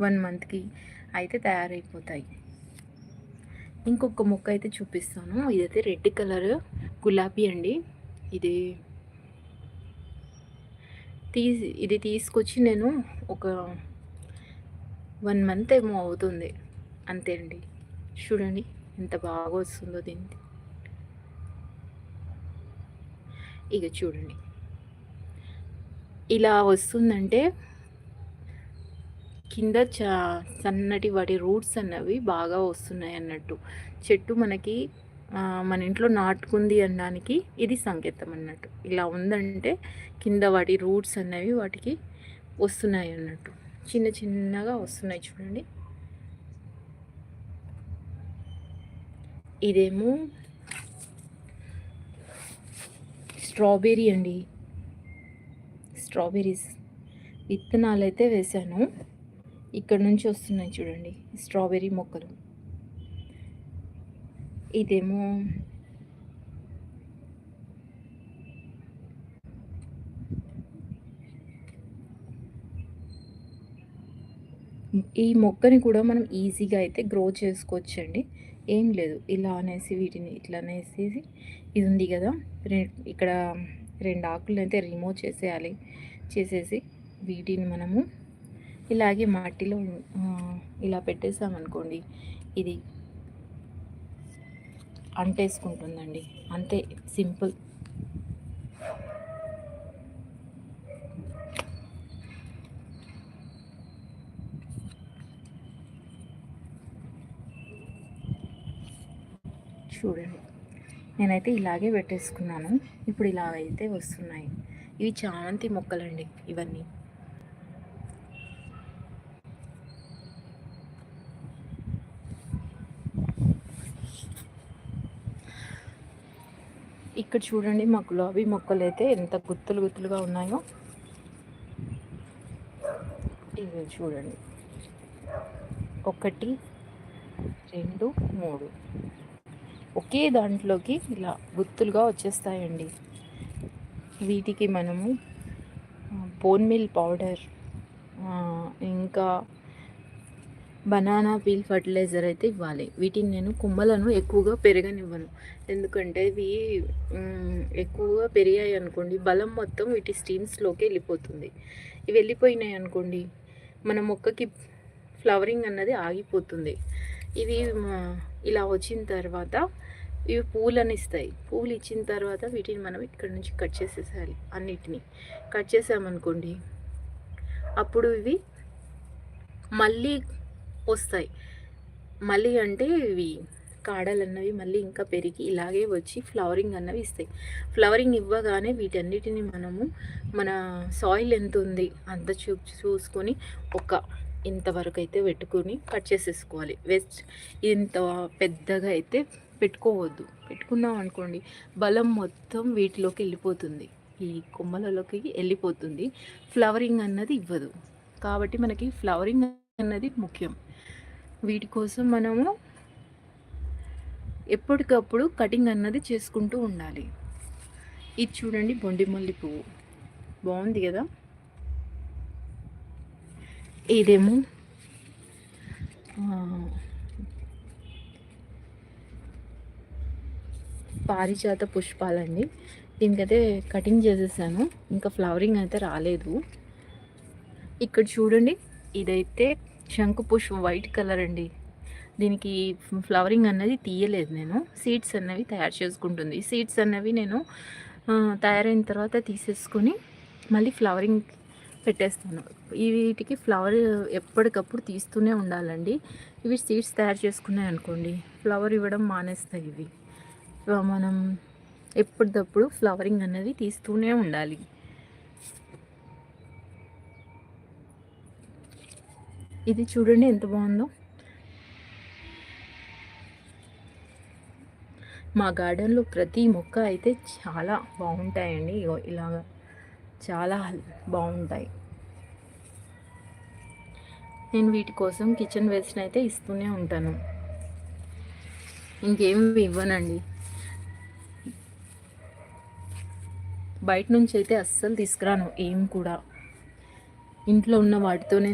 1 మంత్కి అయితే తయారైపోతాయి. ఇంకొక మొక్క అయితే చూపిస్తాను. ఇదైతే రెడ్ కలర్ గులాబీ అండి. ఇది ఇది తీసుకొచ్చి నేను ఒక 1 మంత్ ఏమో అవుతుంది అంతే అండి. చూడండి ఎంత బాగా వస్తుందో దీనికి. ఇక చూడండి ఇలా వస్తుందంటే కింద సన్నటి వాటి రూట్స్ అన్నవి బాగా వస్తున్నాయి అన్నట్టు. చెట్టు మనకి మన ఇంట్లో నాటుకుంది అనడానికి ఇది సంకేతం అన్నట్టు. ఇలా ఉందంటే కింద వాటి రూట్స్ అన్నవి వాటికి వస్తున్నాయి అన్నట్టు. చిన్న చిన్నగా వస్తున్నాయి చూడండి. ఇదేమో స్ట్రాబెర్రీ అండి. స్ట్రాబెర్రీస్ విత్తనాలు అయితే వేశాను. ఇక్కడ నుంచి వస్తున్నాయి చూడండి స్ట్రాబెర్రీ మొక్కలు. ఇదేమో ఈ మొక్కని కూడా మనం ఈజీగా అయితే గ్రో చేసుకోవచ్చండి. ఏం లేదు, ఇలా అనేసి వీటిని ఇట్లా అనేసేసి ఇది ఉంది కదా, ఇక్కడ 2 ఆకులను అయితే రిమూవ్ చేసేయాలి. చేసేసి వీటిని మనము ఇలాగే మట్టిలో ఇలా పెట్టేసామనుకోండి, ఇది అంటేసుకుంటుందండి. అంతే, సింపుల్. చూడండి నేనైతే ఇలాగే పెట్టేసుకున్నాను. ఇప్పుడు ఇలా అయితే వస్తున్నాయి. ఇవి చామంతి మొక్కలండి ఇవన్నీ. ఇక్కడ చూడండి మా గులాబీ మొక్కలు అయితే ఎంత గుత్తులు గుత్తులుగా ఉన్నాయో. ఇవి చూడండి, 1 2 3 ఒకే దాంట్లోకి ఇలా గుత్తులుగా వచ్చేస్తాయండి. వీటికి మనము బోన్ మీల్ పౌడర్, ఇంకా బనానా పీల్ ఫర్టిలైజర్ అయితే ఇవ్వాలి. వీటిని నేను కొమ్మలను ఎక్కువగా పెరగనివ్వను. ఎందుకంటే ఇవి ఎక్కువగా పెరిగాయి అనుకోండి, బలం మొత్తం వీటి స్టీమ్స్లోకి వెళ్ళిపోతుంది. ఇవి వెళ్ళిపోయినాయి అనుకోండి, మన మొక్కకి ఫ్లవరింగ్ అన్నది ఆగిపోతుంది. ఇవి ఇలా వచ్చిన తర్వాత ఇవి పూలను ఇస్తాయి. పూలు ఇచ్చిన తర్వాత వీటిని మనం ఇక్కడ నుంచి కట్ చేసేసేయాలి. అన్నిటినీ కట్ చేసామనుకోండి, అప్పుడు ఇవి మళ్ళీ వస్తాయి. మళ్ళీ అంటే ఇవి కాడలు అన్నవి మళ్ళీ ఇంకా పెరిగి ఇలాగే వచ్చి ఫ్లవరింగ్ అన్నవి ఇస్తాయి. ఫ్లవరింగ్ ఇవ్వగానే వీటన్నిటిని మనము మన సాయిల్ ఎంత ఉంది అంత చూసుకొని ఇంతవరకు అయితే పెట్టుకొని కట్ చేసేసుకోవాలి. ఇంత పెద్దగా అయితే పెట్టుకోవద్దు. పెట్టుకున్నాం అనుకోండి, బలం మొత్తం వీటిలోకి వెళ్ళిపోతుంది, ఈ కొమ్మలలోకి వెళ్ళిపోతుంది. ఫ్లవరింగ్ అన్నది ఇవ్వదు. కాబట్టి మనకి ఫ్లవరింగ్ అన్నది ముఖ్యం. వీటి కోసం మనము ఎప్పటికప్పుడు కటింగ్ అన్నది చేసుకుంటూ ఉండాలి. ఇది చూడండి, బొండిమల్లి పువ్వు బాగుంది కదా. ఇదేమో పారిజాత పుష్పాలండి. దీనికైతే కటింగ్ చేసేసాను, ఇంకా ఫ్లవరింగ్ అయితే రాలేదు. ఇక్కడ చూడండి, ఇదైతే శంకు పుష్పం వైట్ కలర్ అండి. దీనికి ఫ్లవరింగ్ అన్నది తీయలేదు నేను. సీడ్స్ అన్నవి తయారు చేసుకుంటుంది. సీడ్స్ అన్నవి నేను తయారైన తర్వాత తీసేసుకొని మళ్ళీ ఫ్లవరింగ్ పెట్టేస్తాను. వీటికి ఫ్లవర్ ఎప్పటికప్పుడు తీస్తూనే ఉండాలండి. ఇవి సీడ్స్ తయారు చేసుకున్నాయి అనుకోండి, ఫ్లవర్ ఇవ్వడం మానేస్తాయి. ఇవి మనం ఎప్పటికప్పుడు ఫ్లవరింగ్ అన్నది తీస్తూనే ఉండాలి. ఇది చూడండి ఎంత బాగుందో. మా గార్డెన్లో ప్రతి మొక్క అయితే చాలా బాగుంటాయండి. ఇలాగ చాలా బాగుంటాయి. నేను వీటి కోసం కిచెన్ వేస్ట్ అయితే ఇస్తూనే ఉంటాను, ఇంకేం ఇవ్వనండి. బయట నుంచి అయితే అస్సలు తీసుకురాను ఏం కూడా. ఇంట్లో ఉన్న వాటితోనే